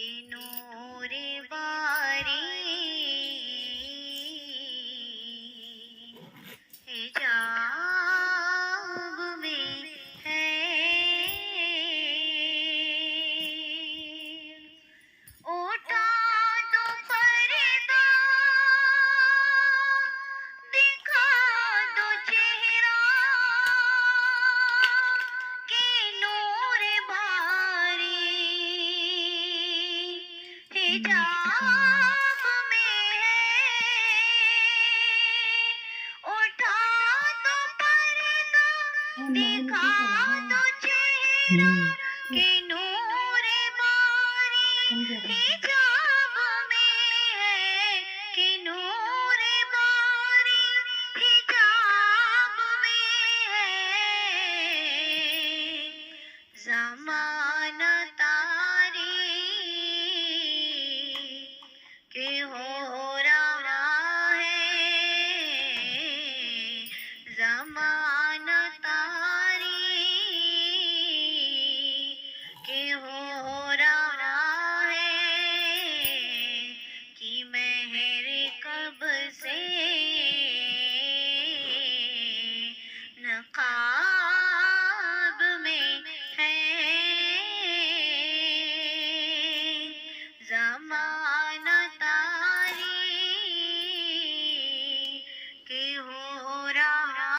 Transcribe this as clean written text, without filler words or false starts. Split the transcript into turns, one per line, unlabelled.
کہ نور باری حجاب میں ہے، اٹھا دو پردہ، دکھا دو چہرہ، کہ نور باری حجاب میں ہے، اٹھا دو پردہ، دکھا دو چہرہ، کہ نور باری حجاب